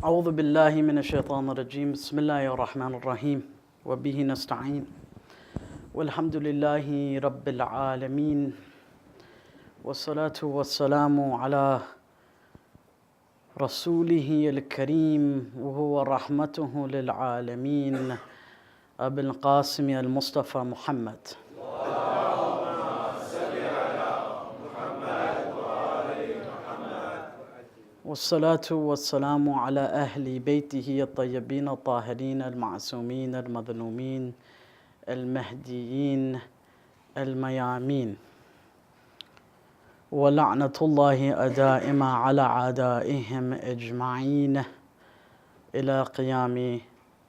أعوذ بالله من الشيطان الرجيم بسم الله الرحمن الرحيم وبه نستعين والحمد لله رب العالمين والصلاة والسلام على رسوله الكريم وهو رحمته للعالمين أبي القاسم المصطفى محمد والصلاة والسلام على أهل بيته الطيبين الطاهرين المعصومين المظلومين المهديين الميامين ولعنة الله دائمة على أعدائهم أجمعين إلى قيام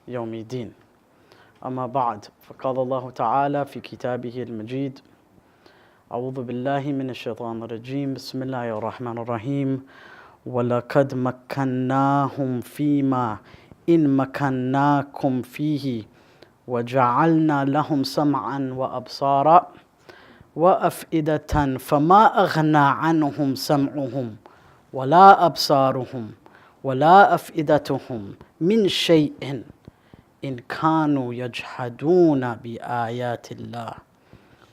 يوم الدين. أما بعد، فقال الله تعالى في كتابه المجيد: أعوذ بالله من الشيطان الرجيم بسم الله الرحمن الرحيم وَلَقَدْ مَكَّنَّاهُمْ فِيمَا إِنْ مَكَّنَّاكُمْ فِيهِ وَجَعَلْنَا لَهُمْ سَمْعًا وَأَبْصَارًا وَأَفْئِدَةً فَمَا أَغْنَى عَنْهُمْ سَمْعُهُمْ وَلَا أَبْصَارُهُمْ وَلَا أَفْئِدَتُهُمْ مِنْ شَيْءٍ إِنْ كَانُوا يَجْحَدُونَ بِآيَاتِ اللَّهِ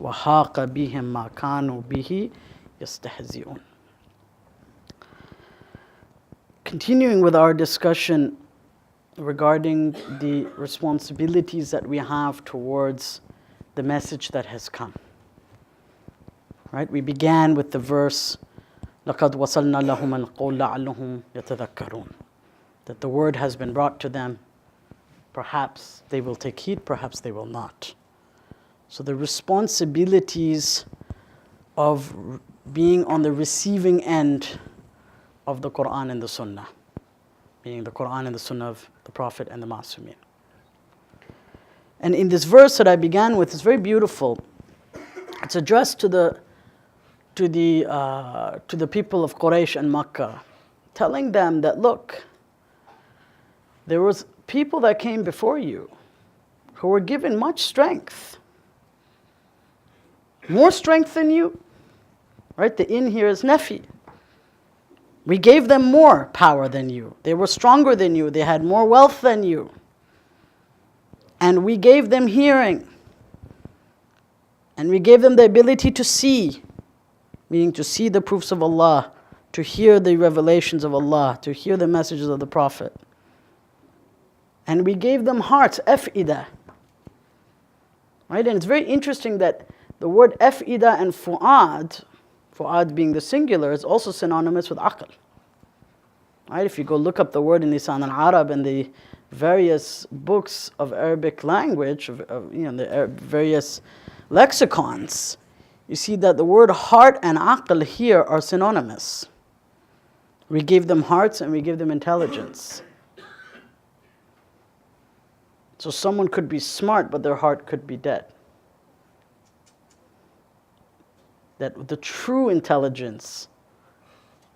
وَحَاقَ بِهِمْ مَا كَانُوا بِهِ يَسْتَهْزِئُونَ. Continuing with our discussion regarding the responsibilities that we have towards the message that has come. Right? We began with the verse, لَقَدْ وَصَلْنَا لَهُمَ الْقَوْلَ لَعَلَّهُمْ يَتَذَكَّرُونَ, that the word has been brought to them. Perhaps they will take heed, perhaps they will not. So the responsibilities of being on the receiving end of the Quran and the Sunnah, meaning the Quran and the Sunnah of the Prophet and the Ma'asumeen. And in this verse that I began with, it's very beautiful. It's addressed to the people of Quraysh and Makkah, telling them that, look, there was people that came before you who were given much strength, more strength than you. Right? The in here is nafi. We gave them more power than you. They were stronger than you. They had more wealth than you. And we gave them hearing. And we gave them the ability to see, meaning to see the proofs of Allah, to hear the revelations of Allah, to hear the messages of the Prophet. And we gave them hearts, af'ida. Right? And it's very interesting that the word af'ida and fu'ad being the singular, is also synonymous with aql. Right? If you go look up the word in Lisan al-Arab and the various books of Arabic language, the various lexicons, you see that the word heart and aql here are synonymous. We gave them hearts and we gave them intelligence. So someone could be smart, but their heart could be dead. That the true intelligence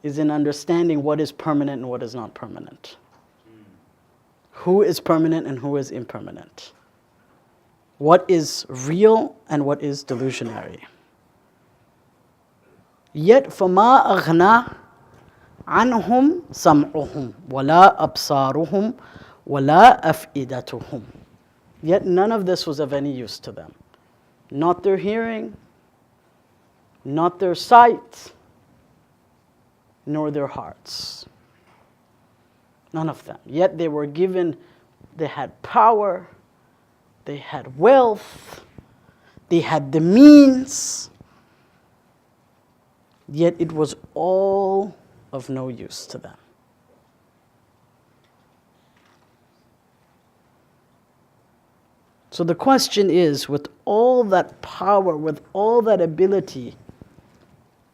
is in understanding what is permanent and what is not permanent. Who is permanent and who is impermanent. What is real and what is delusionary. Yet فَمَا أَغْنَى عَنْهُمْ سَمْعُهُمْ وَلَا أَبْصَارُهُمْ وَلَا أَفْئِدَتُهُمْ. Yet none of this was of any use to them. Not their hearing, not their sight, nor their hearts. None of them. Yet they were given, they had power, they had wealth, they had the means, yet it was all of no use to them. So the question is, with all that power, with all that ability,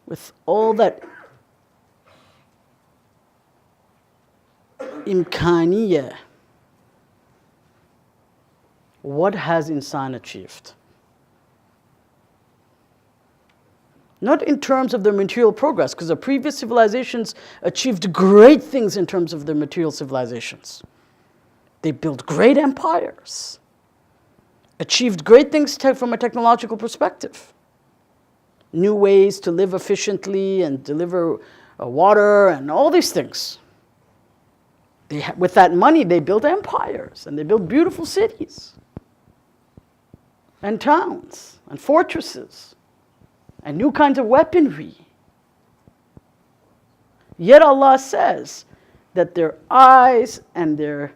with all that imkaniyah, what has insan achieved? Not in terms of their material progress, because the previous civilizations achieved great things in terms of their material civilizations. They built great empires, achieved great things from a technological perspective. New ways to live efficiently and deliver water and all these things. With that money, they built empires and they built beautiful cities and towns and fortresses and new kinds of weaponry. Yet Allah says that their eyes and their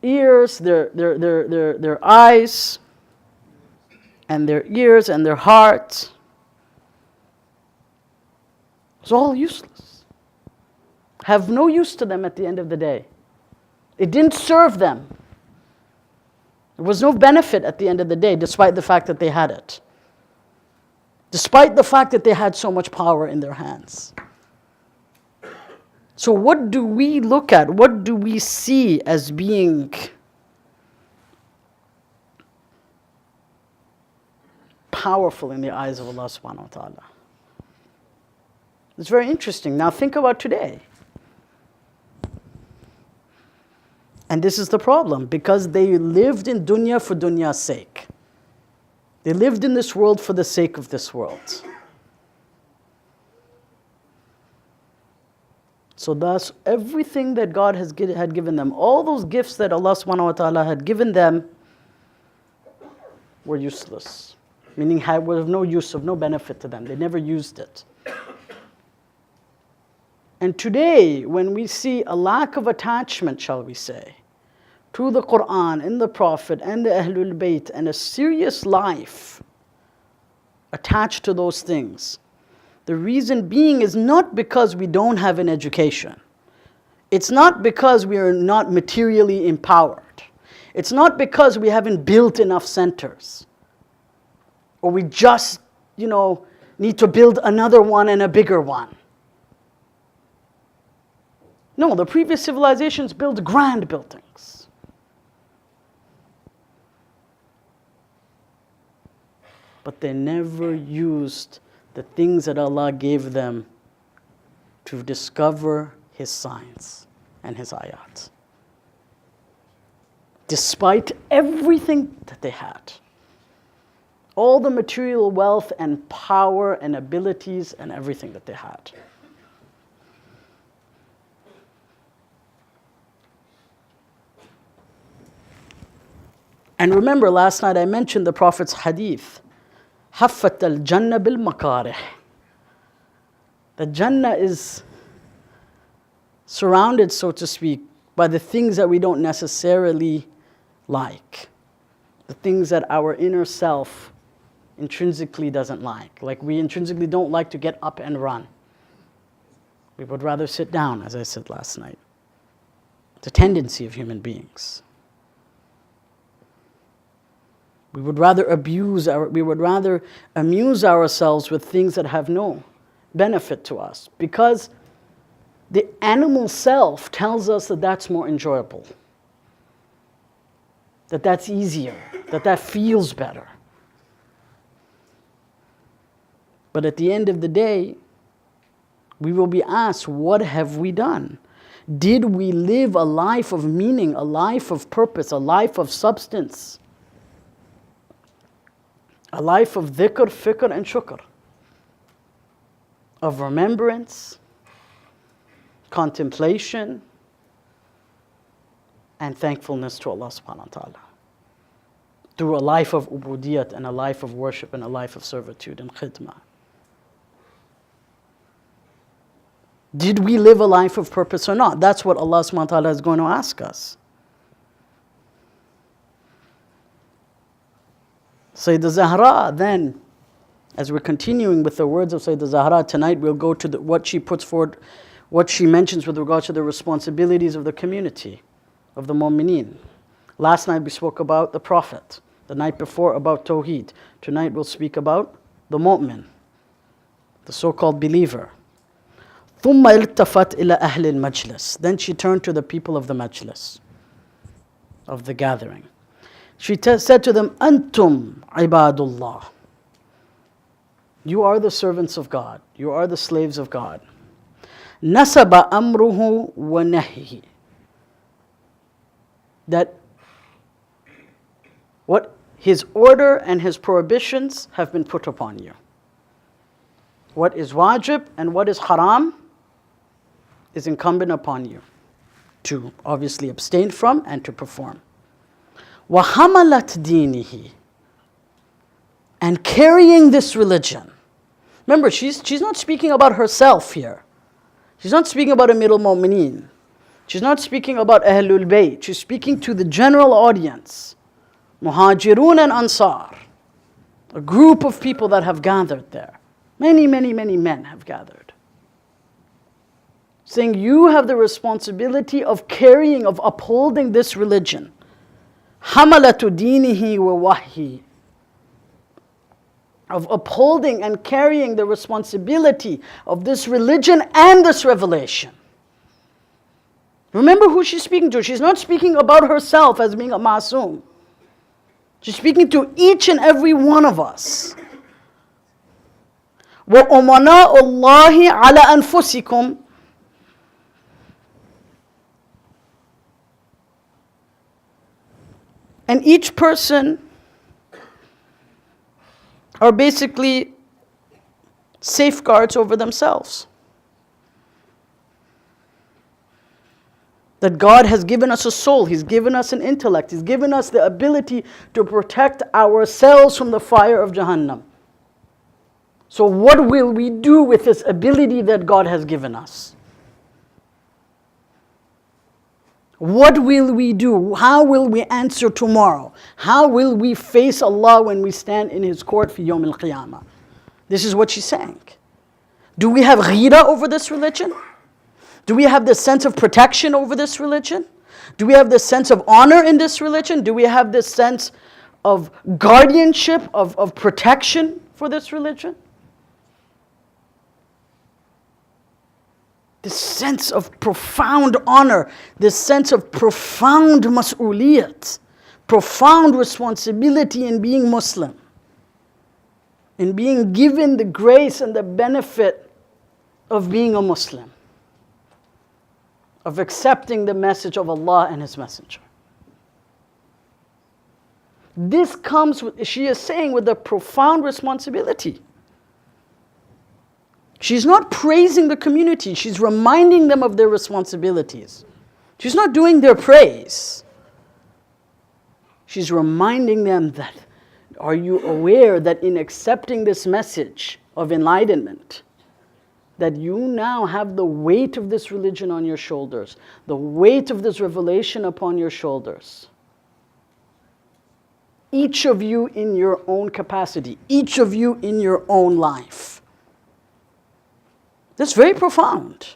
ears, their eyes and their ears and their hearts is all useless. Have no use to them at the end of the day. It didn't serve them. There was no benefit at the end of the day, despite the fact that they had it. Despite the fact that they had so much power in their hands. So what do we look at? What do we see as being powerful in the eyes of Allah subhanahu wa ta'ala? It's very interesting. Now think about today. And this is the problem, because they lived in dunya for dunya's sake. They lived in this world for the sake of this world. So thus, everything that God had given them, all those gifts that Allah subhanahu wa ta'ala had given them, were useless. Meaning were of no use, of no benefit to them. They never used it. And today, when we see a lack of attachment, shall we say, to the Quran and the Prophet and the Ahlul Bayt, and a serious life attached to those things, the reason being is not because we don't have an education. It's not because we are not materially empowered. It's not because we haven't built enough centers. Or we just, need to build another one and a bigger one. No, the previous civilizations built grand buildings. But they never used the things that Allah gave them to discover His signs and His ayat. Despite everything that they had. All the material wealth and power and abilities and everything that they had. And remember, last night I mentioned the Prophet's hadith. حَفَّتَ الْجَنَّةِ بِالْمَكَارِهِ. The Jannah is surrounded, so to speak, by the things that we don't necessarily like. The things that our inner self intrinsically doesn't like. Like we intrinsically don't like to get up and run. We would rather sit down, as I said last night. It's a tendency of human beings. We would rather amuse ourselves with things that have no benefit to us, because the animal self tells us that that's more enjoyable, that that's easier, that feels better. But at the end of the day, we will be asked, what have we done? Did we live a life of meaning, a life of purpose, a life of substance? A life of dhikr, fikr and shukr. Of remembrance, contemplation, and thankfulness to Allah subhanahu wa ta'ala. Through a life of ubudiyat and a life of worship and a life of servitude and khidmah. Did we live a life of purpose or not? That's what Allah subhanahu wa ta'ala is going to ask us. Sayyida Zahra, then, as we're continuing with the words of Sayyida Zahra, tonight we'll go to what she puts forward, what she mentions with regard to the responsibilities of the community, of the mu'mineen. Last night we spoke about the Prophet. The night before about Tawheed. Tonight we'll speak about the mu'min, the so-called believer. ثُمَّ الْتَفَتْ إِلَى أَهْلِ الْمَجْلِسِ. Then she turned to the people of the majlis, of the gathering. She said to them, Antum ibadullah. You are the servants of God. You are the slaves of God. Nasaba amruhu wa nahihi. That what His order and His prohibitions have been put upon you. What is wajib and what is haram is incumbent upon you to obviously abstain from and to perform. وَحَمَلَتْ دِينِهِ, and carrying this religion. Remember, she's not speaking about herself here. She's not speaking about Amir al-Mu'mineen. She's not speaking about Ahlul Bayt. She's speaking to the general audience. Muhajirun and Ansar. A group of people that have gathered there. Many, many, many men have gathered. Saying you have the responsibility of carrying, of upholding this religion. Hamalatu dinihi wa wahyi. Of upholding and carrying the responsibility of this religion and this revelation. Remember who she's speaking to. She's not speaking about herself as being a masoom. She's speaking to each and every one of us. وَأُمَنَاءُ اللَّهِ عَلَى أَنفُسِكُمْ. And each person are basically safeguards over themselves. That God has given us a soul, He's given us an intellect, He's given us the ability to protect ourselves from the fire of Jahannam. So what will we do with this ability that God has given us? What will we do? How will we answer tomorrow? How will we face Allah when we stand in His court for Yawm al-Qiyamah? This is what she's saying. Do we have ghira over this religion? Do we have this sense of protection over this religion? Do we have this sense of honor in this religion? Do we have this sense of guardianship, of protection for this religion? This sense of profound honor, this sense of profound mas'uliyat, profound responsibility in being Muslim, in being given the grace and the benefit of being a Muslim, of accepting the message of Allah and His Messenger. This comes, she is saying, with a profound responsibility. She's not praising the community, she's reminding them of their responsibilities. She's not doing their praise. She's reminding them that, are you aware that in accepting this message of enlightenment, that you now have the weight of this religion on your shoulders, the weight of this revelation upon your shoulders. Each of you in your own capacity, each of you in your own life. That's very profound.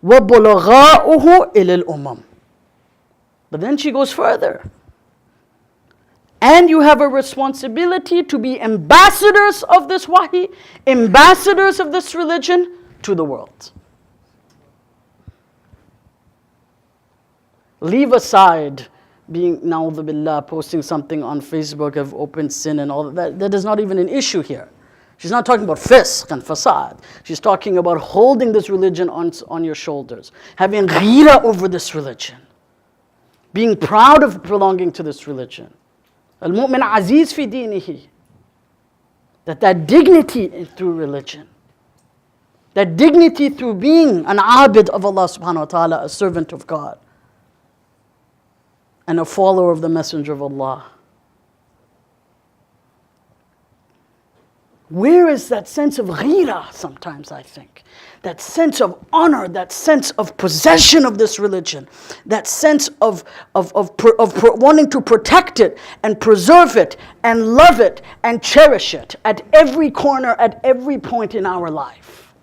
وَبُلَغَاؤُهُ إِلَى الْأُمَمِ. But then she goes further. And you have a responsibility to be ambassadors of this wahi, ambassadors of this religion to the world. Leave aside being, na'udhu billah, posting something on Facebook of open sin and all that. That is not even an issue here. She's not talking about fisq and fasad. She's talking about holding this religion on your shoulders, having ghira over this religion, being proud of belonging to this religion. Al-mu'min aziz fi dinihi. That dignity through religion, that dignity through being an abid of Allah subhanahu wa ta'ala, a servant of God, and a follower of the Messenger of Allah. Where is that sense of ghira sometimes, I think? That sense of honor, that sense of possession of this religion, that sense of wanting to protect it and preserve it and love it and cherish it at every corner, at every point in our life.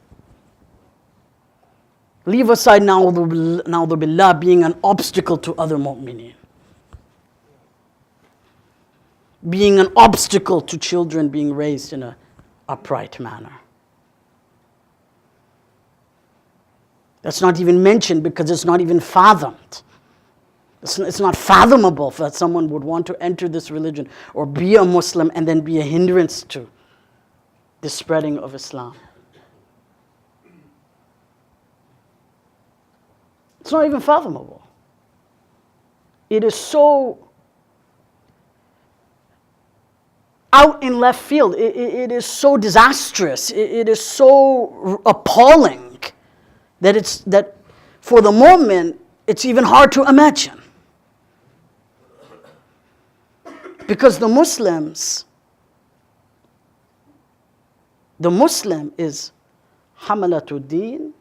Leave aside na'udhu billah being an obstacle to other mu'mineen. Being an obstacle to children being raised in a upright manner. That's not even mentioned because it's not even fathomed. It's not fathomable that someone would want to enter this religion or be a Muslim and then be a hindrance to the spreading of Islam. It's not even fathomable. It is so out in left field. It is so disastrous. It is so appalling that for the moment, it's even hard to imagine. Because the Muslim is hamalatud deen,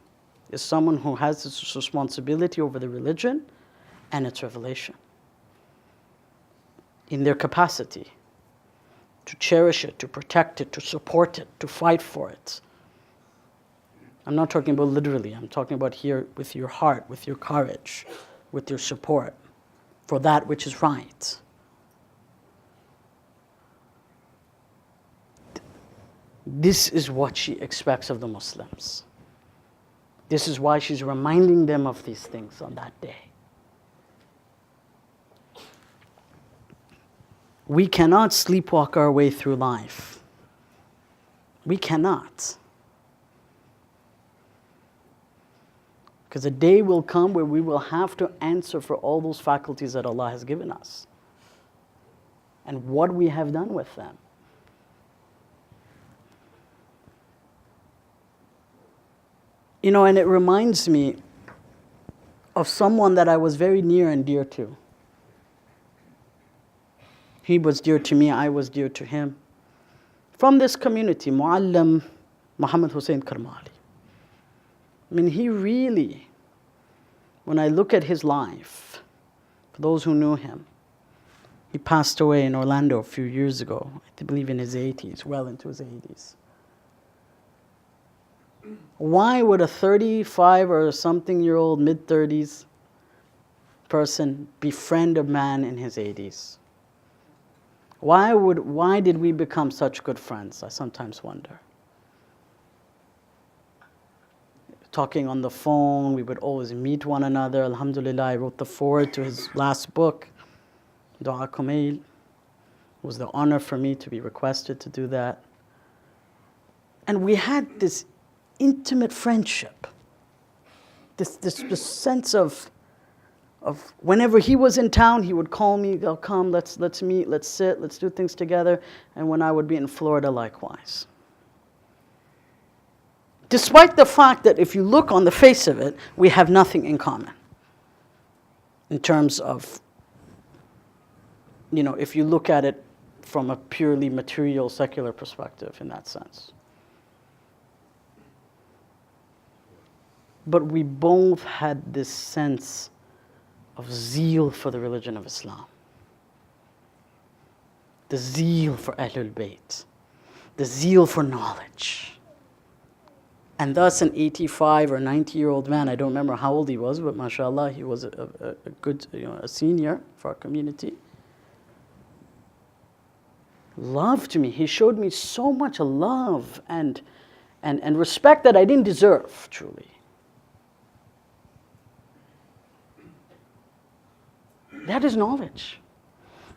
is someone who has this responsibility over the religion and its revelation in their capacity to cherish it, to protect it, to support it, to fight for it. I'm not talking about literally, I'm talking about here with your heart, with your courage, with your support for that which is right. This is what she expects of the Muslims. This is why she's reminding them of these things on that day. We cannot sleepwalk our way through life. We cannot. Because a day will come where we will have to answer for all those faculties that Allah has given us and what we have done with them. You know, and it reminds me of someone that I was very near and dear to. He was dear to me, I was dear to him. From this community, Muallim Muhammad Hussein Karmali. I mean, he really, when I look at his life, for those who knew him, he passed away in Orlando a few years ago, I believe in his 80s, well into his 80s. Why would a 35 or something year old, mid-30s person befriend a man in his 80s? Why did we become such good friends? I sometimes wonder. Talking on the phone, we would always meet one another. Alhamdulillah, I wrote the foreword to his last book, Dua Kumail. It was the honor for me to be requested to do that. And we had this intimate friendship, this sense of whenever he was in town, he would call me, "Go, come, let's meet, let's sit, let's do things together." And when I would be in Florida, likewise. Despite the fact that if you look on the face of it, we have nothing in common in terms of, you know, if you look at it from a purely material, secular perspective in that sense. But we both had this sense of zeal for the religion of Islam. The zeal for Ahlul Bayt. The zeal for knowledge. And thus an 85 or 90-year-old man, I don't remember how old he was, but mashallah, he was a good, a senior for our community. Loved me. He showed me so much love and respect that I didn't deserve, truly. That is knowledge.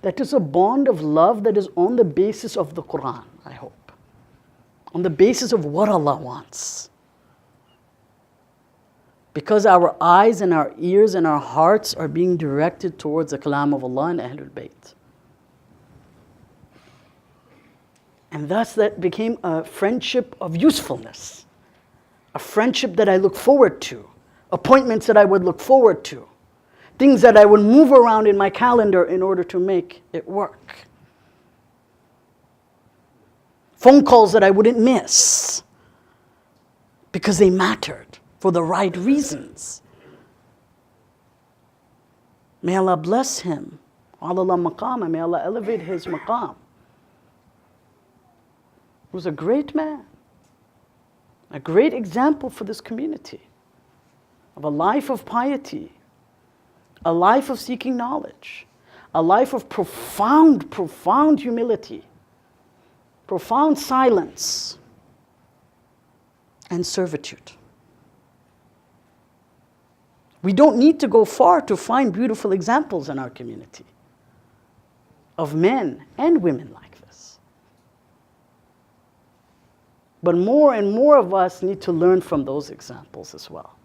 That is a bond of love that is on the basis of the Quran, I hope. On the basis of what Allah wants. Because our eyes and our ears and our hearts are being directed towards the kalam of Allah and Ahlul Bayt. And thus that became a friendship of usefulness. A friendship that I look forward to. Appointments that I would look forward to. Things that I would move around in my calendar in order to make it work. Phone calls that I wouldn't miss because they mattered for the right reasons. May Allah bless him. Allah maqama, may Allah elevate his maqam. He was a great man, a great example for this community of a life of piety, a life of seeking knowledge, a life of profound humility, profound silence, and servitude. We don't need to go far to find beautiful examples in our community of men and women like this. But more and more of us need to learn from those examples as well.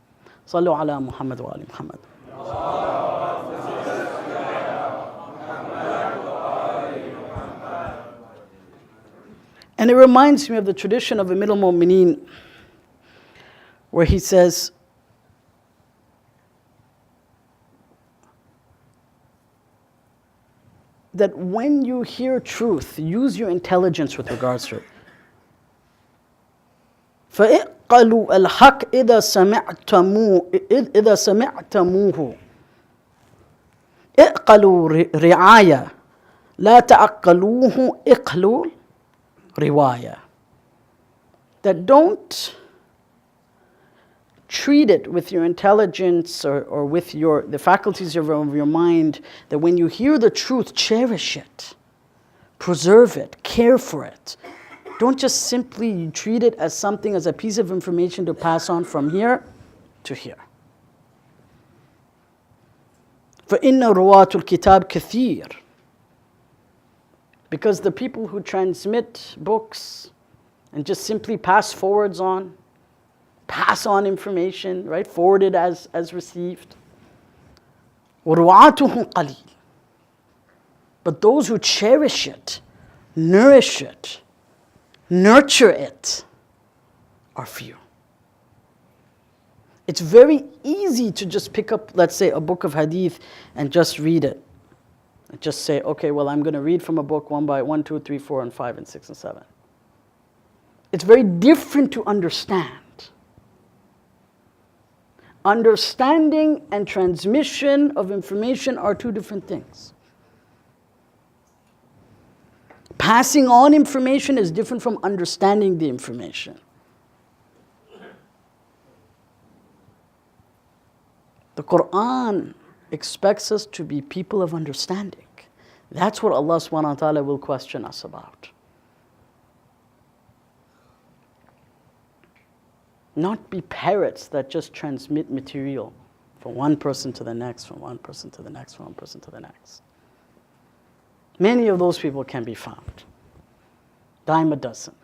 Sallu ala Muhammad wa ali Muhammad. And it reminds me of the tradition of Amir al-Mu'mineen, where he says, that when you hear truth, use your intelligence with regards to it. فَإِقْقَلُوا الْحَقِّ إِذَا سَمِعْتَمُوهُ اقلوا رعاية لا تعقلوه اقلوا رواية. That don't treat it with your intelligence or with the faculties of your mind, that when you hear the truth, cherish it, preserve it, care for it. Don't just simply treat it as something, as a piece of information to pass on from here to here. فَإِنَّ رُوَاةُ الْكِتَابِ كَثِيرٌ. Because the people who transmit books and just simply pass on information, right? Forward it as received. وَرُوَاتُهُ قَلِيلٌ. But those who cherish it, nourish it, nurture it, are few. It's very easy to just pick up, let's say, a book of hadith and just read it. And just say, okay, well, I'm going to read from a book 1 by 1, 2, 3, 4, and 5, and 6, and 7. It's very different to understand. Understanding and transmission of information are two different things. Passing on information is different from understanding the information. The Quran expects us to be people of understanding. That's what Allah subhanahu wa ta'ala will question us about. Not be parrots that just transmit material from one person to the next, from one person to the next, from one person to the next. Many of those people can be found, dime a dozen.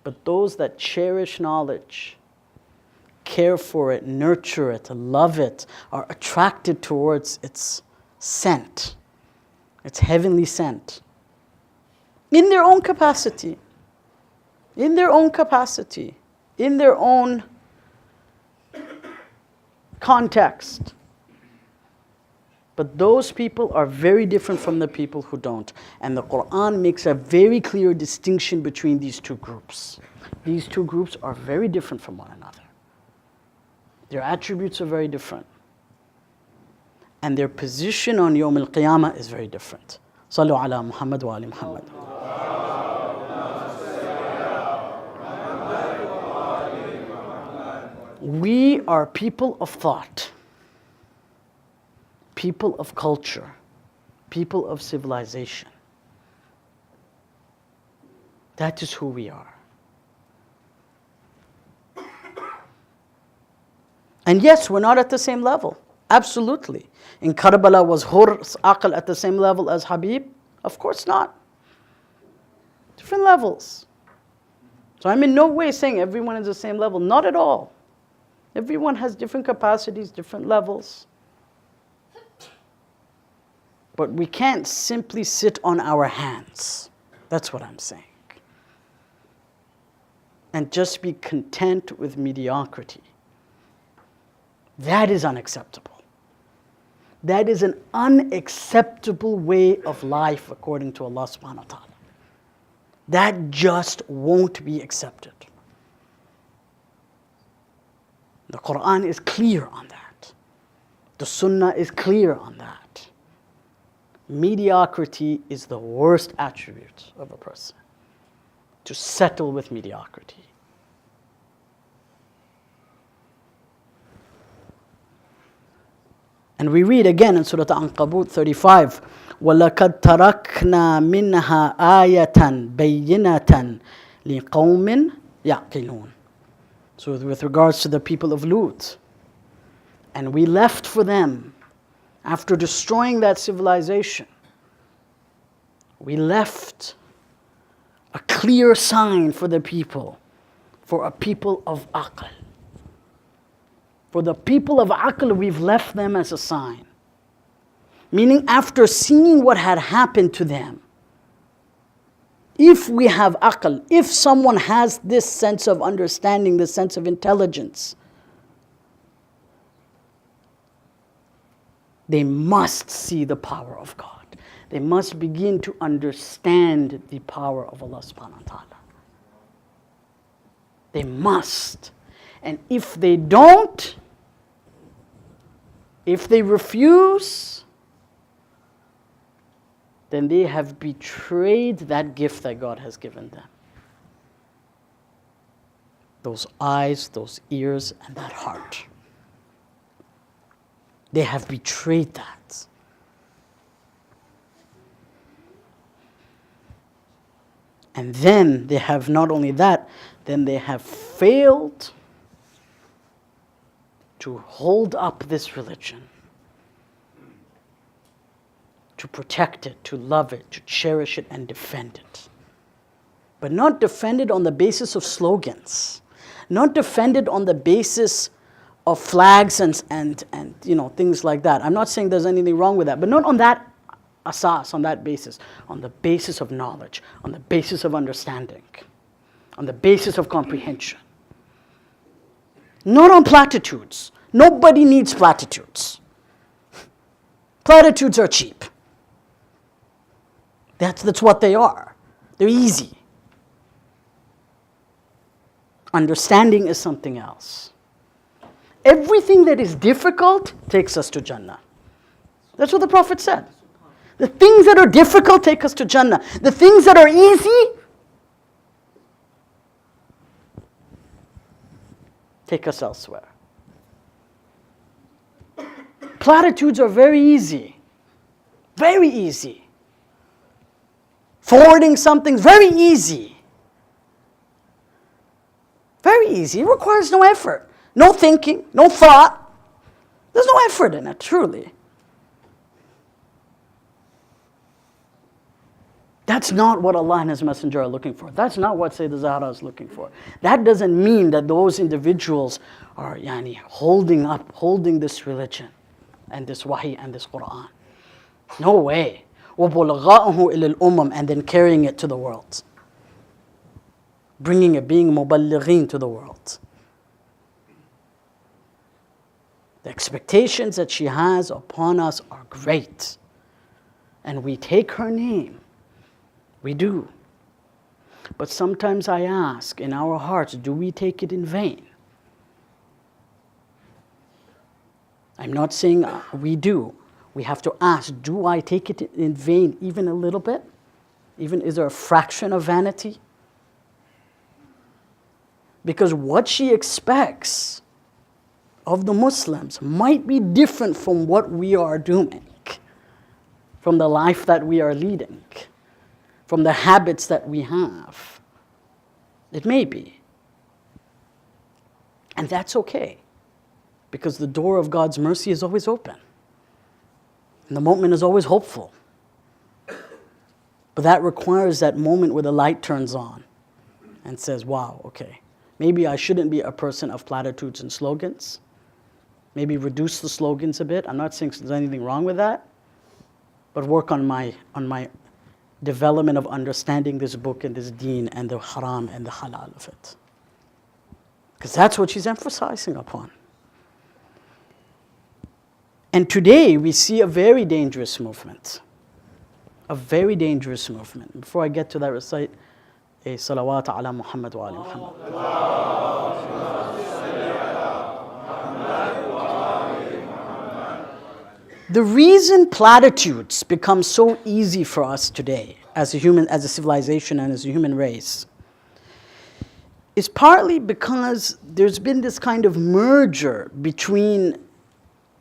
But those that cherish knowledge, care for it, nurture it, love it, are attracted towards its scent, its heavenly scent, in their own capacity, in their own context. But those people are very different from the people who don't. And the Quran makes a very clear distinction between these two groups. These two groups are very different from one another. Their attributes are very different. And their position on Yawm al-Qiyamah is very different. Sallu ala Muhammad wa ali Muhammad. We are people of thought, people of culture, people of civilization. That is who we are. And yes, we're not at the same level. Absolutely. In Karbala, was Hur's aql at the same level as Habib? Of course not. Different levels. So I'm in no way saying everyone is the same level. Not at all. Everyone has different capacities, different levels. But we can't simply sit on our hands. That's what I'm saying. And just be content with mediocrity. That is unacceptable. That is an unacceptable way of life according to Allah subhanahu wa ta'ala. That just won't be accepted. The Quran is clear on that. The Sunnah is clear on that. Mediocrity is the worst attribute of a person. To settle with mediocrity. And we read again in Surah Al-Ankabut 35, وَلَقَدْ تَرَكْنَا مِنْهَا آيَةً بَيِّنَةً لِقَوْمٍ يَعْقِلُونَ. So with regards to the people of Lut, and we left for them, after destroying that civilization, we left a clear sign for the people, for a people of aql. For the people of aql, we've left them as a sign. Meaning, after seeing what had happened to them, if we have aql, if someone has this sense of understanding, this sense of intelligence, They must see the power of God. They must begin to understand the power of Allah subhanahu wa ta'ala. They must. And if they don't, if they refuse, then they have betrayed that gift that God has given them. Those eyes, those ears, and that heart. They have betrayed that. And then they have not only that, then they have failed to hold up this religion, to protect it, to love it, to cherish it, and defend it. But not defend it on the basis of slogans, not defend it on the basis of flags and things like that. I'm not saying there's anything wrong with that, but not on that asas, on that basis, on the basis of knowledge, on the basis of understanding, on the basis of comprehension. Not on platitudes. Nobody needs platitudes. Platitudes are cheap. That's what they are. They're easy. Understanding is something else. Everything that is difficult takes us to Jannah. That's what the Prophet said. The things that are difficult take us to Jannah. The things that are easy take us elsewhere. Platitudes are very easy. Very easy. Forwarding something's very easy. Very easy. It requires no effort. No thinking, no thought. There's no effort in it, truly. That's not what Allah and His Messenger are looking for. That's not what Sayyida Zahra is looking for. That doesn't mean that those individuals are holding this religion and this wahi and this Quran. No way. وَبُلَغَاءُهُ إِلَى الْأُمَمِ and then carrying it to the world. Bringing it, being muballighin to the world. The expectations that she has upon us are great. And we take her name. We do. But sometimes I ask in our hearts, do we take it in vain? I'm not saying we do. We have to ask, do I take it in vain even a little bit? Even is there a fraction of vanity? Because what she expects of the Muslims might be different from what we are doing, from the life that we are leading, from the habits that we have. It may be. And that's okay, because the door of God's mercy is always open. And the moment is always hopeful. But that requires that moment where the light turns on and says, wow, okay, maybe I shouldn't be a person of platitudes and slogans. Maybe reduce the slogans a bit. I'm not saying there's anything wrong with that, but work on my development of understanding this book and this deen and the haram and the halal of it. Because that's what she's emphasizing upon. And today we see a very dangerous movement. A very dangerous movement. Before I get to that, recite a salawat ala Muhammad wa ali Muhammad. The reason platitudes become so easy for us today as a civilization and as a human race is partly because there's been this kind of merger between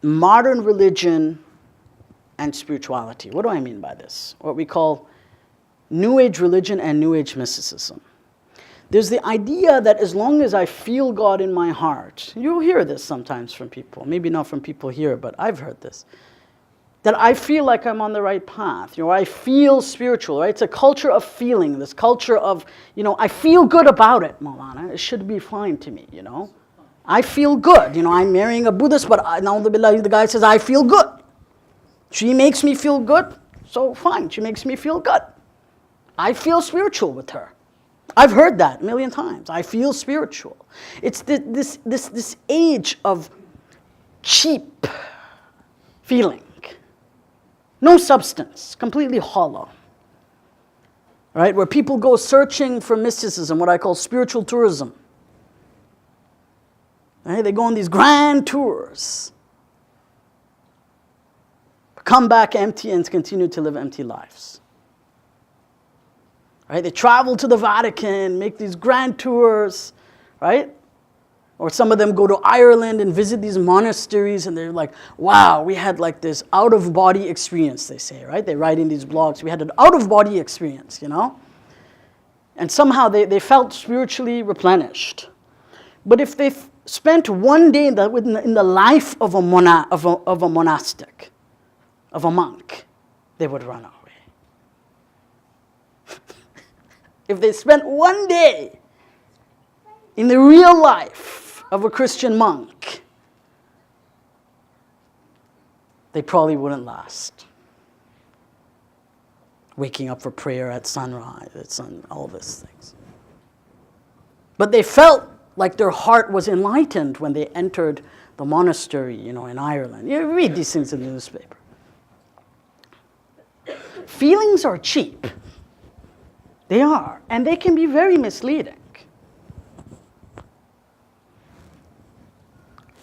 modern religion and spirituality. What do I mean by this? What we call New Age religion and New Age mysticism. There's the idea that as long as I feel God in my heart, you'll hear this sometimes from people, maybe not from people here, but I've heard this, that I feel like I'm on the right path, I feel spiritual, right? It's a culture of feeling, this culture of, I feel good about it, Maulana, it should be fine to me, I feel good, I'm marrying a Buddhist, but the guy says, I feel good. She makes me feel good, so fine, she makes me feel good. I feel spiritual with her. I've heard that a million times. I feel spiritual. It's this age of cheap feeling. No substance, completely hollow. Right? Where people go searching for mysticism, what I call spiritual tourism. Right? They go on these grand tours, come back empty and continue to live empty lives. Right? They travel to the Vatican, make these grand tours, right? Or some of them go to Ireland and visit these monasteries, and they're like, wow, we had like this out-of-body experience, they say, right? They write in these blogs, we had an out-of-body experience, you know? And somehow they felt spiritually replenished. But if they spent one day in the life of a monastic, of a monk, they would run away. If they spent one day in the real life of a Christian monk, they probably wouldn't last. Waking up for prayer at sunrise, all these things. But they felt like their heart was enlightened when they entered the monastery, in Ireland. You read these things in the newspaper. Feelings are cheap. They are, and they can be very misleading.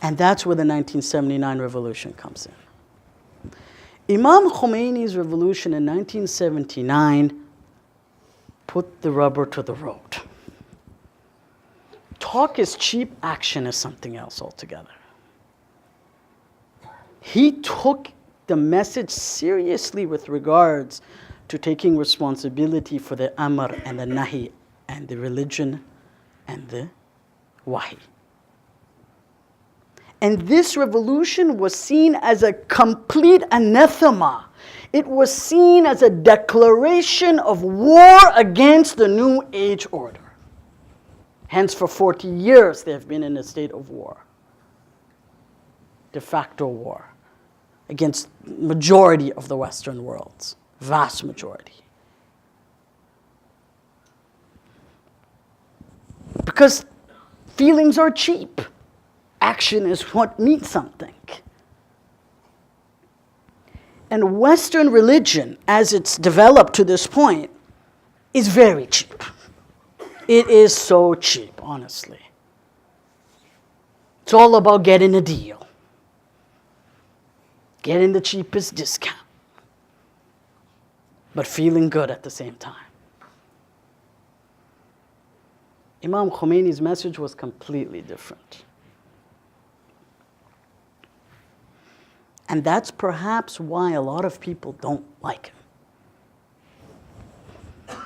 And that's where the 1979 revolution comes in. Imam Khomeini's revolution in 1979 put the rubber to the road. Talk is cheap, action is something else altogether. He took the message seriously with regards to taking responsibility for the amr and the nahi and the religion and the wahi. And this revolution was seen as a complete anathema. It was seen as a declaration of war against the New Age order. Hence, for 40 years, they have been in a state of war. De facto war against majority of the Western worlds. Vast majority. Because feelings are cheap. Action is what means something. And Western religion, as it's developed to this point, is very cheap. It is so cheap, honestly. It's all about getting a deal. Getting the cheapest discount. But feeling good at the same time. Imam Khomeini's message was completely different. And that's perhaps why a lot of people don't like him.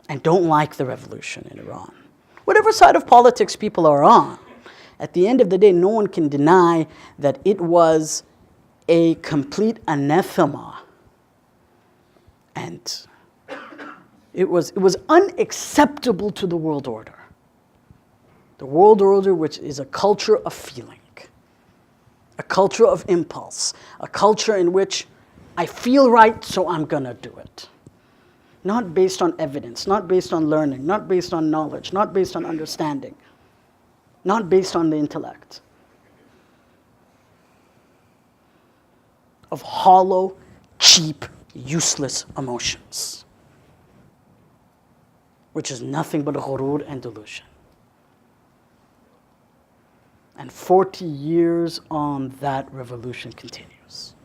And don't like the revolution in Iran. Whatever side of politics people are on, at the end of the day, no one can deny that it was a complete anathema. And it was unacceptable to the world order. The world order, which is a culture of feeling. A culture of impulse, a culture in which I feel right, so I'm going to do it. Not based on evidence, not based on learning, not based on knowledge, not based on understanding, not based on the intellect. Of hollow, cheap, useless emotions, which is nothing but ghurur and delusion. And 40 years on, that revolution continues.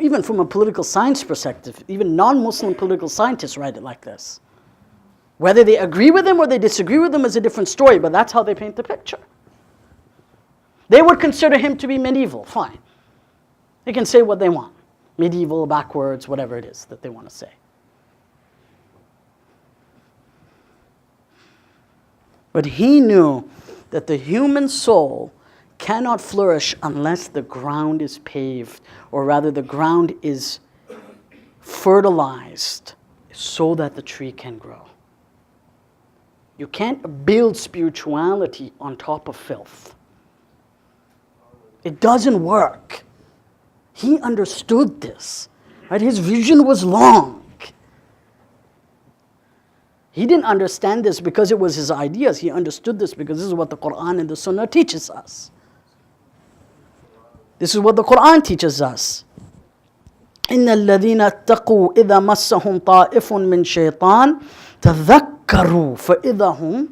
Even from a political science perspective, even non-Muslim political scientists write it like this. Whether they agree with him or they disagree with him is a different story, but that's how they paint the picture. They would consider him to be medieval, fine. They can say what they want. Medieval, backwards, whatever it is that they want to say. But he knew that the human soul cannot flourish unless the ground is paved, or rather the ground is fertilized so that the tree can grow. You can't build spirituality on top of filth. It doesn't work. He understood this. Right? His vision was long. He didn't understand this because it was his ideas. He understood this because this is what the Quran and the Sunnah teaches us. This is what the Quran teaches us. إِنَّ الَّذِينَ اتَّقُوا إِذَا مَسَّهُمْ طَائِفٌ مِّن شَيْطَانٍ تَذَكَّرُوا فَإِذَا هُمْ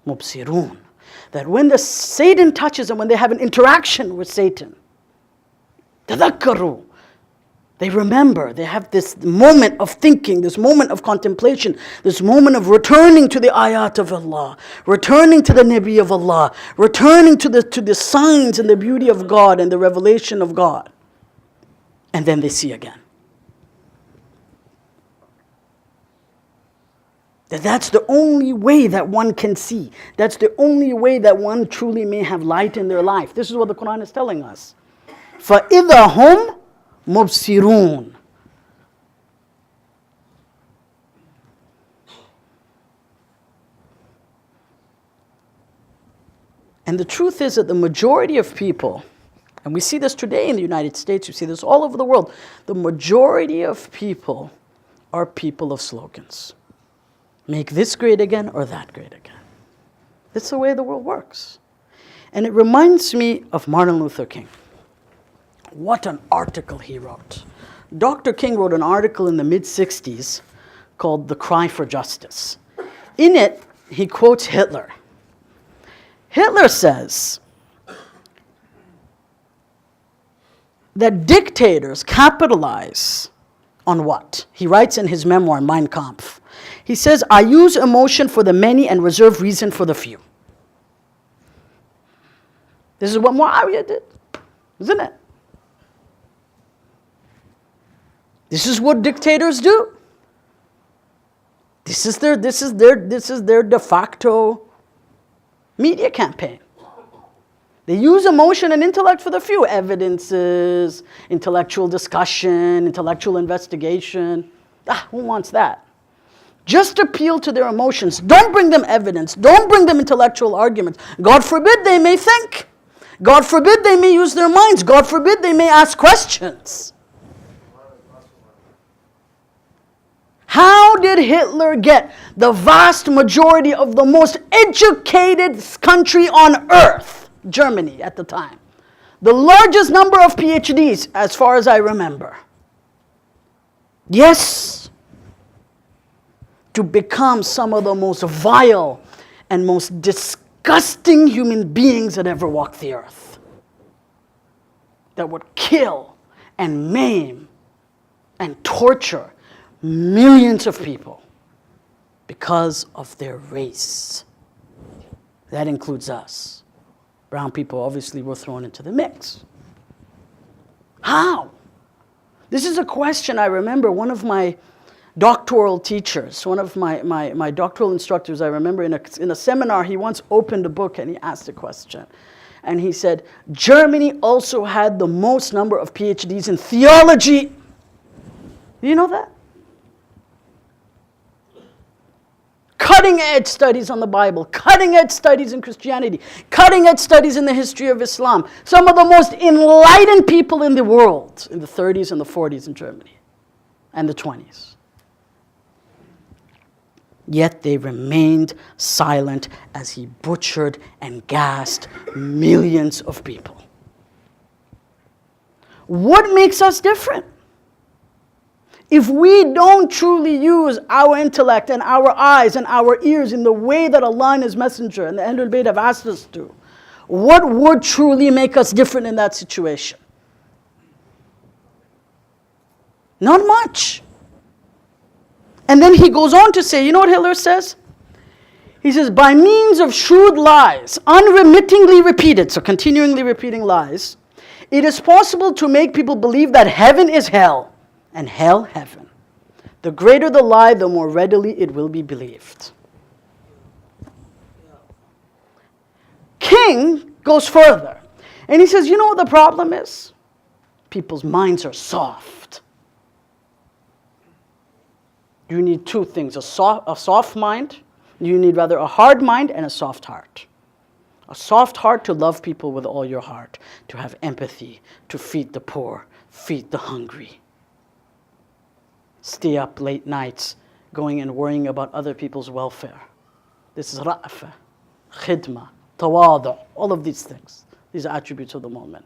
مُبْصِرُونَ. That when Satan touches them, when they have an interaction with Satan, تَذَكَّرُوا, they remember, they have this moment of thinking, this moment of contemplation, this moment of returning to the ayat of Allah, returning to the Nabi of Allah, returning to the signs and the beauty of God and the revelation of God. And then they see again. That's the only way that one can see. That's the only way that one truly may have light in their life. This is what the Quran is telling us. فَإِذَا هُمْ مُبْصِرُونَ. And the truth is that the majority of people, and we see this today in the United States, we see this all over the world, the majority of people are people of slogans. Make this great again or that great again. That's the way the world works. And it reminds me of Martin Luther King. What an article he wrote. Dr. King wrote an article in the mid-60s called The Cry for Justice. In it, he quotes Hitler. Hitler says that dictators capitalize on what? He writes in his memoir, Mein Kampf. He says, I use emotion for the many and reserve reason for the few. This is what Muawiyah did, isn't it? This is what dictators do. This is their de facto media campaign. They use emotion and intellect for the few. Evidences, intellectual discussion, intellectual investigation. Who wants that? Just appeal to their emotions. Don't bring them evidence. Don't bring them intellectual arguments. God forbid they may think. God forbid they may use their minds. God forbid they may ask questions. How did Hitler get the vast majority of the most educated country on earth? Germany at the time. The largest number of PhDs, as far as I remember. Yes, to become some of the most vile and most disgusting human beings that ever walked the earth. That would kill and maim and torture millions of people because of their race. That includes us. Brown people obviously were thrown into the mix. How? This is a question I remember one of my doctoral teachers, one of my doctoral instructors, I remember in a seminar, he once opened a book and he asked a question. And he said, Germany also had the most number of PhDs in theology. Do you know that? Cutting edge studies on the Bible, cutting edge studies in Christianity, cutting edge studies in the history of Islam. Some of the most enlightened people in the world in the 30s and the 40s in Germany and the 20s. Yet they remained silent as he butchered and gassed millions of people. What makes us different? If we don't truly use our intellect and our eyes and our ears in the way that Allah and His Messenger and the Ahlul Bayt have asked us to, what would truly make us different in that situation? Not much. And then he goes on to say, you know what Hitler says? He says, by means of shrewd lies, unremittingly repeated, so continually repeating lies, it is possible to make people believe that heaven is hell and hell heaven. The greater the lie, the more readily it will be believed. King goes further. And he says, you know what the problem is? People's minds are soft. You need two things, a soft mind. You need rather a hard mind and a soft heart. A soft heart to love people with all your heart, to have empathy, to feed the poor, feed the hungry. Stay up late nights going and worrying about other people's welfare. This is ra'fa, khidma, tawadu, all of these things. These are attributes of the moment.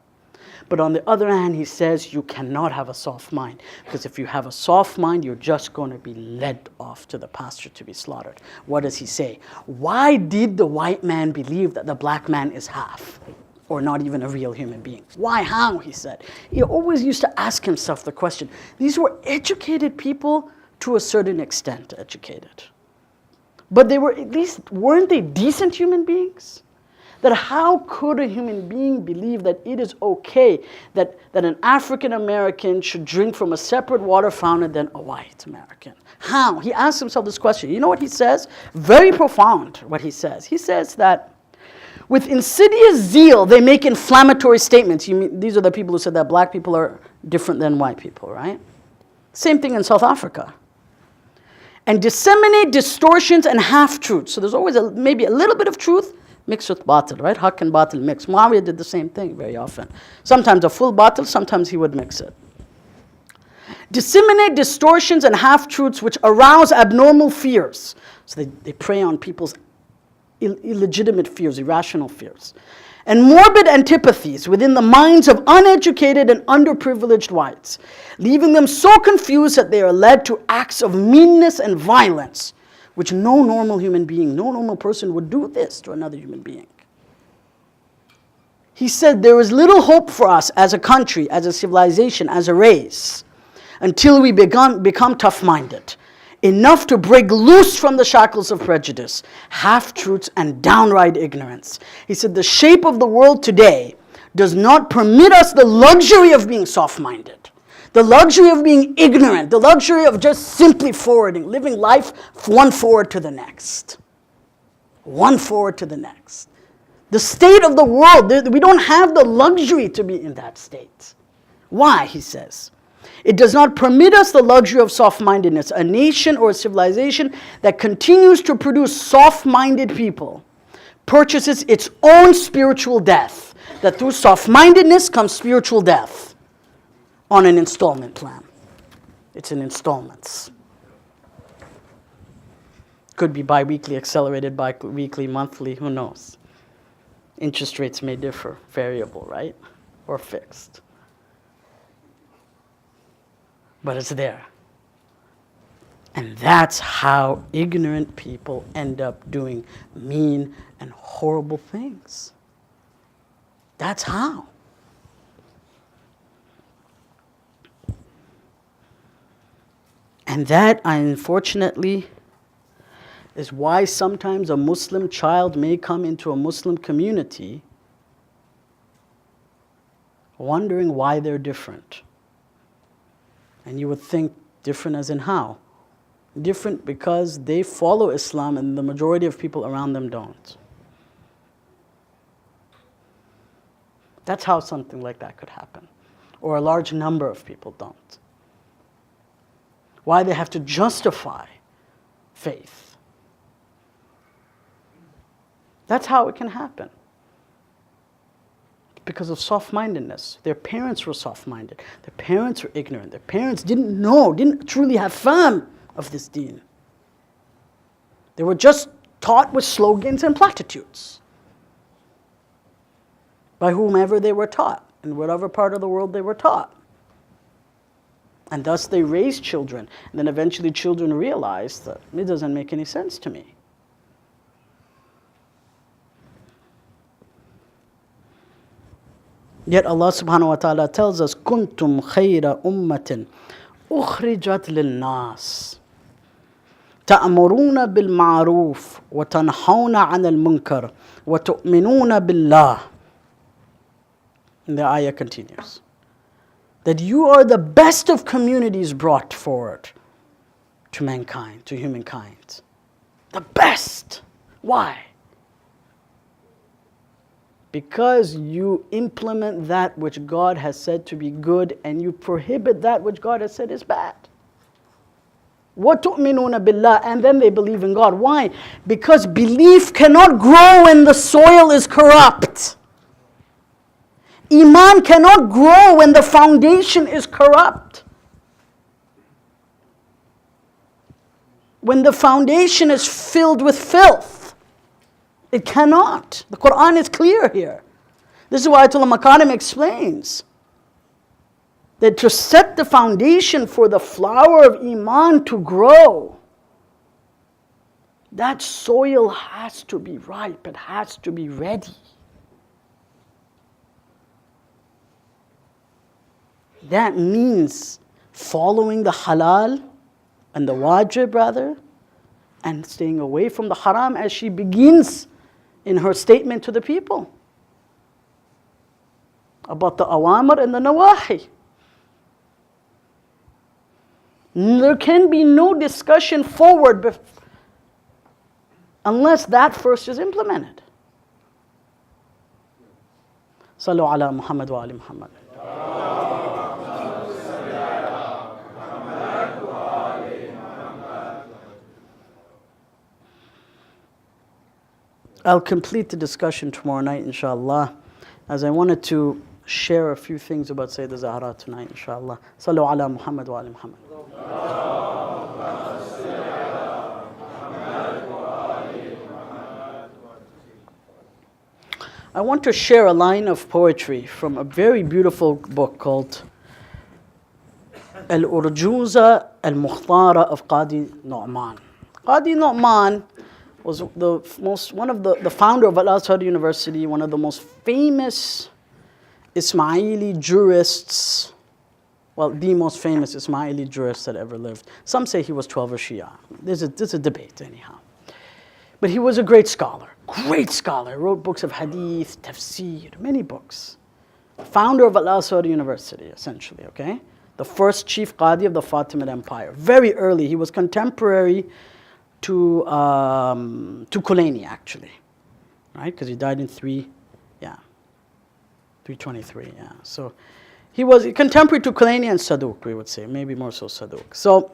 But on the other hand, he says you cannot have a soft mind, because if you have a soft mind, you're just going to be led off to the pasture to be slaughtered. What does he say? Why did the white man believe that the black man is half, or not even a real human being? Why? How? He said. He always used to ask himself the question. These were educated people, to a certain extent educated. But they were, at least, weren't they decent human beings? That how could a human being believe that it is okay that an African American should drink from a separate water fountain than a white American? How? He asked himself this question. You know what he says? Very profound what he says. He says that with insidious zeal, they make inflammatory statements. These are the people who said that black people are different than white people, right? Same thing in South Africa. And disseminate distortions and half-truths. So there's always maybe a little bit of truth mixed with batil, right? Haqq and batil mixed. Muawiyah did the same thing very often. Sometimes a full batil, sometimes he would mix it. Disseminate distortions and half-truths which arouse abnormal fears. So they prey on people's illegitimate fears, irrational fears. And morbid antipathies within the minds of uneducated and underprivileged whites, leaving them so confused that they are led to acts of meanness and violence, which no normal human being, no normal person would do this to another human being. He said there is little hope for us as a country, as a civilization, as a race, until we become tough-minded, enough to break loose from the shackles of prejudice, half-truths, and downright ignorance. He said the shape of the world today does not permit us the luxury of being soft-minded, the luxury of being ignorant, the luxury of just simply forwarding, living life one forward to the next. One forward to the next. The state of the world, we don't have the luxury to be in that state. Why, he says? It does not permit us the luxury of soft-mindedness. A nation or a civilization that continues to produce soft-minded people purchases its own spiritual death. That through soft-mindedness comes spiritual death on an installment plan. It's in installments. Could be bi-weekly, accelerated bi-weekly, monthly, who knows? Interest rates may differ, variable, right? Or fixed. But it's there. And that's how ignorant people end up doing mean and horrible things. That's how. And that, unfortunately, is why sometimes a Muslim child may come into a Muslim community wondering why they're different. And you would think different as in how? Different because they follow Islam and the majority of people around them don't. That's how something like that could happen. Or a large number of people don't. Why they have to justify faith. That's how it can happen. Because of soft-mindedness. Their parents were soft-minded. Their parents were ignorant. Their parents didn't know, didn't truly have fahm of this deen. They were just taught with slogans and platitudes by whomever they were taught, in whatever part of the world they were taught. And thus they raised children. And then eventually children realized that it doesn't make any sense to me. Yet Allah subhanahu wa ta'ala tells us, كُنْتُمْ خَيْرَ أُمَّةٍ أُخْرِجَتْ لِلنَّاسِ تَأْمُرُونَ بِالْمَعْرُوفِ وَتَنْحَوْنَ عَنِ الْمُنْكَرِ وَتُؤْمِنُونَ بِاللَّهِ. And the ayah continues. That you are the best of communities brought forward to mankind, to humankind. The best. Why? Because you implement that which God has said to be good and you prohibit that which God has said is bad. وَتُؤْمِنُونَ بِاللَّهِ. And then they believe in God. Why? Because belief cannot grow when the soil is corrupt. Iman cannot grow when the foundation is corrupt. When the foundation is filled with filth. It cannot. The Quran is clear here. This is why Ayatollah Makarim explains that to set the foundation for the flower of Iman to grow, that soil has to be ripe, it has to be ready. That means following the halal and the wajib rather, and staying away from the haram, as she begins in her statement to the people about the awamir and the nawahi. There can be no discussion forward unless that first is implemented. Sallu ala Muhammad wa ali Muhammad. I'll complete the discussion tomorrow night, inshallah, as I wanted to share a few things about Sayyida Zahra tonight, inshallah. Sallu ala Muhammad wa ali Muhammad. I want to share a line of poetry from a very beautiful book called Al-Urjuza Al-Mukhtara of Qadi Nu'man. Qadi Nu'man was the founder of Al-Azhar University, one of the most famous Ismaili jurists, well, the most famous Ismaili jurist that ever lived. Some say he was 12 or Shia. There's a debate anyhow. But he was a great scholar, wrote books of hadith, tafsir, many books. Founder of Al-Azhar University, essentially, okay? The first chief qadi of the Fatimid Empire. Very early, he was contemporary to Khulaini, actually, right? Because he died in 323, yeah. So he was contemporary to Khulaini and Saduq, we would say, maybe more so Saduq. So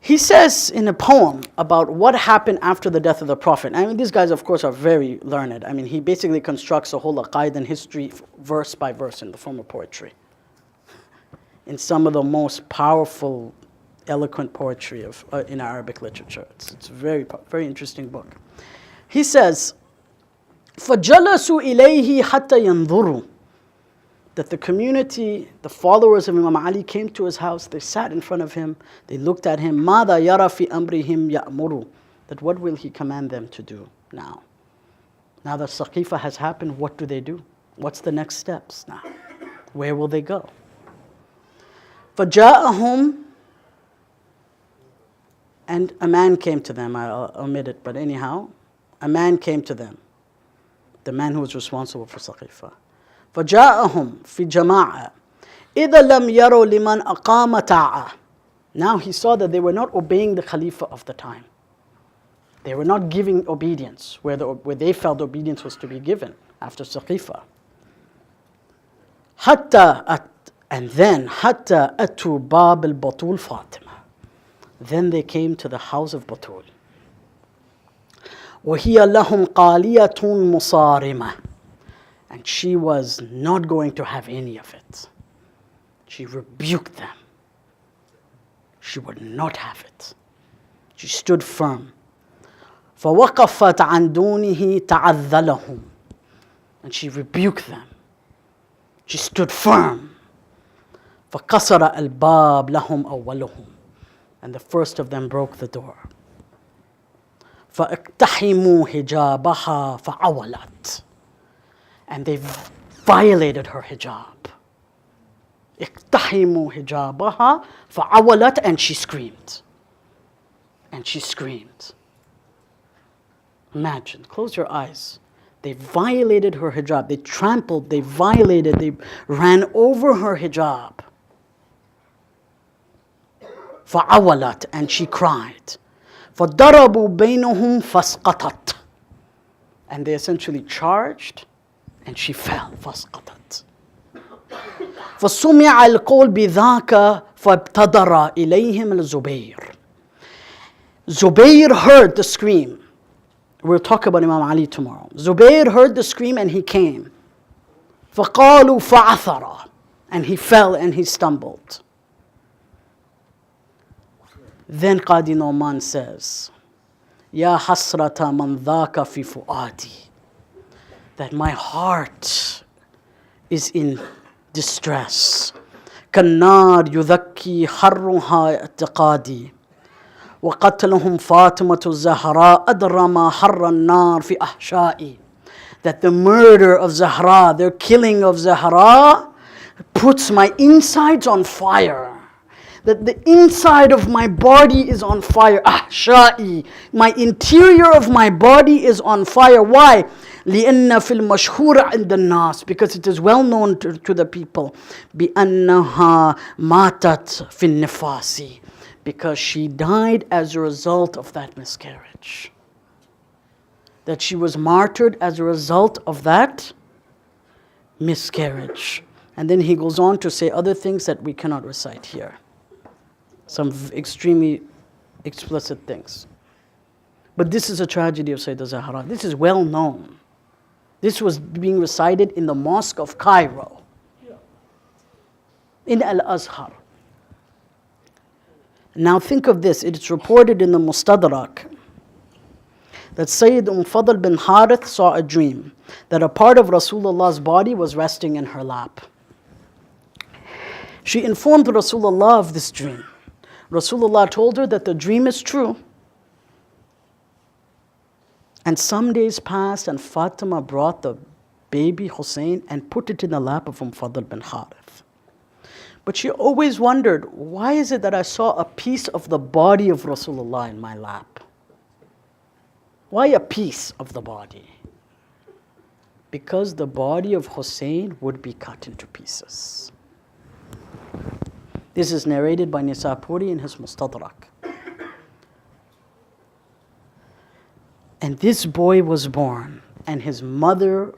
he says in a poem about what happened after the death of the Prophet. I mean, these guys, of course, are very learned. I mean, he basically constructs a whole aqaid and history verse by verse in the form of poetry, in some of the most powerful, eloquent poetry in Arabic literature. It's a very, very interesting book. He says, فَجَلَسُوا إِلَيْهِ حَتَّى يَنْظُرُوا, that the community, the followers of Imam Ali came to his house, they sat in front of him, they looked at him, مَاذَا يَرَى فِي أَمْرِهِمْ يَأْمُرُوا, that what will he command them to do now? Now that Saqifa has happened, what do they do? What's the next steps now? Where will they go? فَجَاءَهُمْ, and a man came to them. I'll omit it, but anyhow, a man came to them, the man who was responsible for Saqifa. فَجَاءَهُمْ فِي جَمَاعَةٍ إِذَا لَمْ يَرَوْا لِمَنْ أَقَامَ تَاعَةً. Now he saw that they were not obeying the Khalifa of the time. They were not giving obedience where they felt obedience was to be given after Saqifa. And then حَتَّى أَتُوا بَابِ الْبَطُولِ فَاطِمَةٍ. Then they came to the house of Batul. وَهِيَ لَهُمْ قَالِيَةٌ مُصَارِمَةٌ. And she was not going to have any of it. She rebuked them. She would not have it. She stood firm. فَوَقَفَتْ عَنْ دُونِهِ تَعَذَّلَهُمْ. And she rebuked them. She stood firm. فَقَصَرَ الْبَابِ لَهُمْ أَوَّلُهُمْ. And the first of them broke the door. فَاقْتَحِمُوا حِجَابَهَا فَعَوَلَتْ. And they violated her hijab. اقتحموا حجابها فعولت, and she screamed. And she screamed. Imagine, close your eyes. They violated her hijab. They trampled, they violated, they ran over her hijab. فعولت, and she cried. فضربوا بينهم فاسقطت. And they essentially charged, and she fell. فاسقطت. فسمع القول بذاك فابتدر إليهم الزبير. Zubayr heard the scream. We'll talk about Imam Ali tomorrow. Zubayr heard the scream and he came. فقالوا فعثر. And he fell and he stumbled. Then Qadi Nu'man says, يا حسرة من ذاك في فؤادي. that my heart is in distress. كالنار يذكي حرها اعتقادي وقتلهم فاطمة الزهراء أدرى ما حر النار في أحشائي. That the murder of Zahra, their killing of Zahra, puts my insides on fire. That the inside of my body is on fire. Ahsha'i, my interior of my body is on fire. Why? لأن في المشهور عند الناس, because it is well known to the people. بأنها ماتت في النفاس, because she died as a result of that miscarriage. That she was martyred as a result of that miscarriage. And then he goes on to say other things that we cannot recite here. Some extremely explicit things. But this is a tragedy of Sayyida Zahra. This is well known. This was being recited in the mosque of Cairo, in Al-Azhar. Now think of this. It's reported in the Mustadrak that Sayyid Fadl bin Harith saw a dream that a part of Rasulullah's body was resting in her lap. She informed Rasulullah of this dream. Rasulullah told her that the dream is true. And some days passed and Fatima brought the baby Hussein and put it in the lap of Fadl bin Harith. But she always wondered, why is it that I saw a piece of the body of Rasulullah in my lap? Why a piece of the body? Because the body of Hussein would be cut into pieces. This is narrated by Nisapuri in his Mustadrak. And this boy was born, and his mother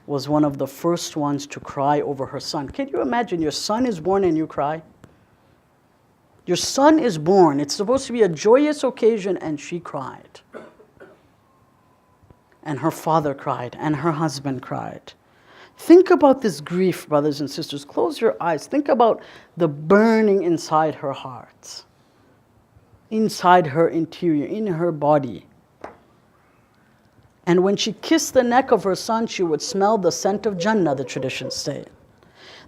was one of the first ones to cry over her son. Can you imagine your son is born and you cry? Your son is born. It's supposed to be a joyous occasion, and she cried. And her father cried, and her husband cried. Think about this grief, brothers and sisters. Close your eyes. Think about the burning inside her heart, inside her interior, in her body. And when she kissed the neck of her son, she would smell the scent of Jannah, the traditions say.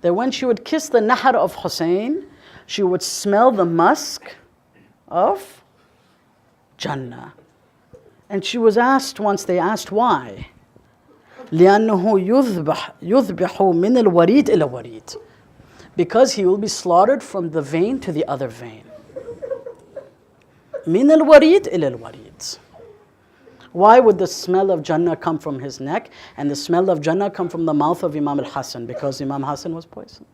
That when she would kiss the nahar of Hussein, she would smell the musk of Jannah. And she was asked once, they asked why? لأنه يذبح من الوريد إلى وريد. Because he will be slaughtered from the vein to the other vein. من الوريد إلى الوريد. Why would the smell of Jannah come from his neck and the smell of Jannah come from the mouth of Imam al-Hassan? Because Imam Hassan was poisoned.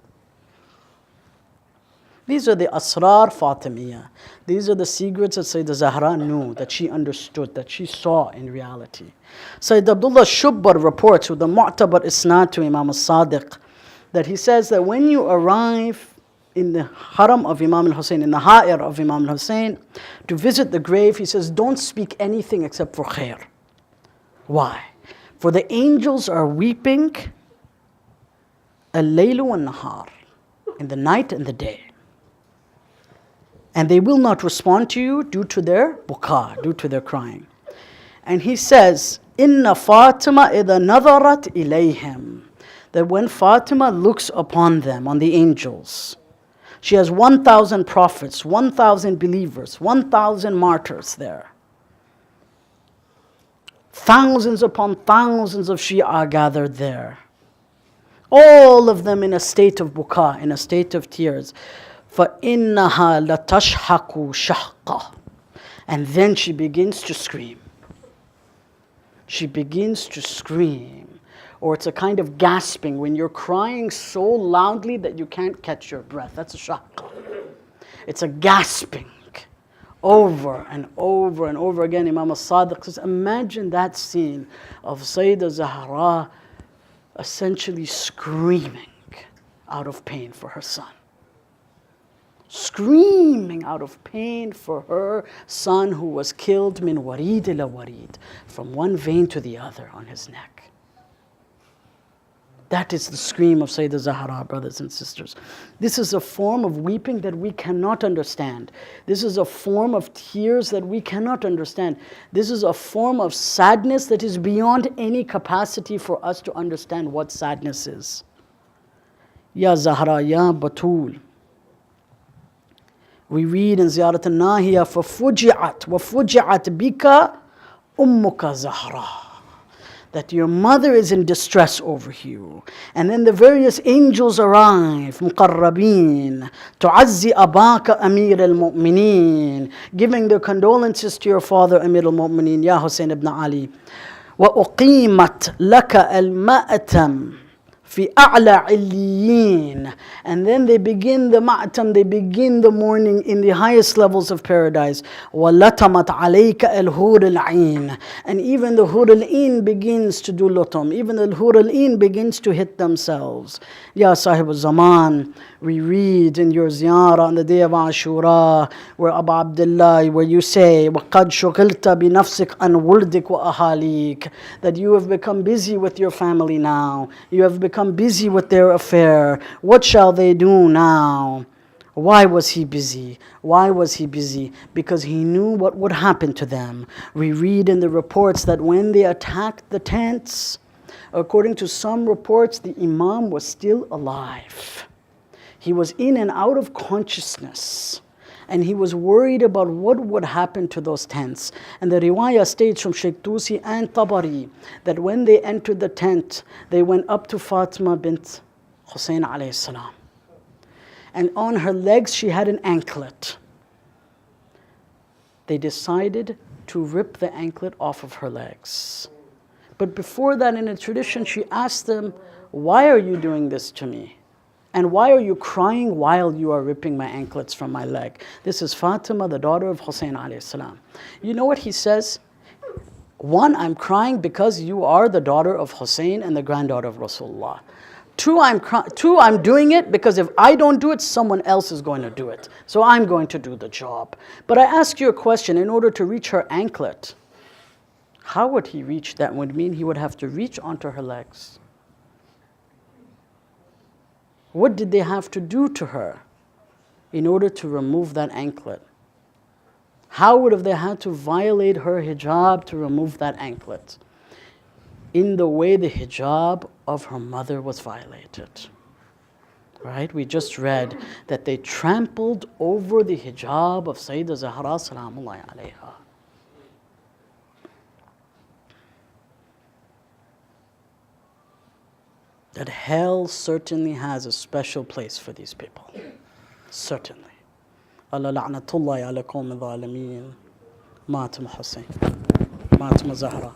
These are the Asrar Fatimiyyah. These are the secrets that Sayyida Zahra knew, that she understood, that she saw in reality. Sayyid Abdullah Shubbar reports with the Mu'tabar Isnad to Imam al-Sadiq that he says that when you arrive in the haram of Imam al-Hussein, in the ha'ir of Imam al-Hussein, to visit the grave, he says, don't speak anything except for khair. Why? For the angels are weeping al-laylu wal-nahar, in the night and the day. And they will not respond to you due to their buka, due to their crying. And he says, Inna Fatima idha nadarat ilayhim, that when Fatima looks upon them, on the angels, she has 1,000 prophets, 1,000 believers, 1,000 martyrs there. Thousands upon thousands of Shia gathered there. All of them in a state of buka, in a state of tears. فَإِنَّهَا لَتَشْحَقُ شَحْقًا. And then she begins to scream. She begins to scream. Or it's a kind of gasping when you're crying so loudly that you can't catch your breath. That's a shahqa. It's a gasping over and over and over again. Imam al-Sadiq says, imagine that scene of Sayyida Zahra essentially screaming out of pain for her son. Screaming out of pain for her son who was killed min warid ila warid, from one vein to the other on his neck. That is the scream of Sayyida Zahra, brothers and sisters. This is a form of weeping that we cannot understand. This is a form of tears that we cannot understand. This is a form of sadness that is beyond any capacity for us to understand what sadness is. Ya Zahra, Ya Batul. We read in Ziyarat al-Nahiya, فَفُجِعَتْ وَفُجِعَتْ بِكَ أُمُّكَ Zahra, that your mother is in distress over you. And then the various angels arrive, مقربين, تعزي أباك أمير المؤمنين, giving their condolences to your father, Amir al-Mu'mineen, Ya Hussein ibn Ali. وَأُقِيمَتْ لَكَ الْمَأْتَمْ في أعلى عليين. And then they begin the ma'tam, they begin the mourning in the highest levels of paradise. وَلَتَمَتْ عَلَيْكَ الْهُورِ الْعِينَ. And even the Hur al-Ain begins to do lutum. Even the Hur al-Ain begins to hit themselves. Ya Sahib al-Zaman, we read in your ziyarah on the day of Ashura, where Abu Abdullah, where you say, وَقَدْ شُغِلْتَ بِنَفْسِكَ عَنْ وُلْدِكَ وَأَهَالِيكَ, that you have become busy with your family now. You have become busy with their affair. What shall they do now? Why was he busy? Why was he busy? Because he knew what would happen to them. We read in the reports that when they attacked the tents, according to some reports, the Imam was still alive. He was in and out of consciousness. And he was worried about what would happen to those tents. And the riwayah states from Sheikh Tusi and Tabari that when they entered the tent, they went up to Fatima bint Hussein alayhi salam. And on her legs she had an anklet. They decided to rip the anklet off of her legs. But before that, in a tradition, she asked them, why are you doing this to me? And why are you crying while you are ripping my anklets from my leg? This is Fatima, the daughter of Hussein alayhi salam. You know what he says? One, I'm crying because you are the daughter of Hussein and the granddaughter of Rasulullah. Two, I'm doing it because if I don't do it, someone else is going to do it. So I'm going to do the job. But I ask you a question. In order to reach her anklet, how would he reach that? Would mean he would have to reach onto her legs. What did they have to do to her in order to remove that anklet? How would have they had to violate her hijab to remove that anklet? In the way the hijab of her mother was violated. Right? We just read that they trampled over the hijab of Sayyida Zahra salamullahi alayha. That hell certainly has a special place for these people. Certainly. Allah la'natullahi ala qawmi zalimeen. Matum Hussein. Matum Zahra.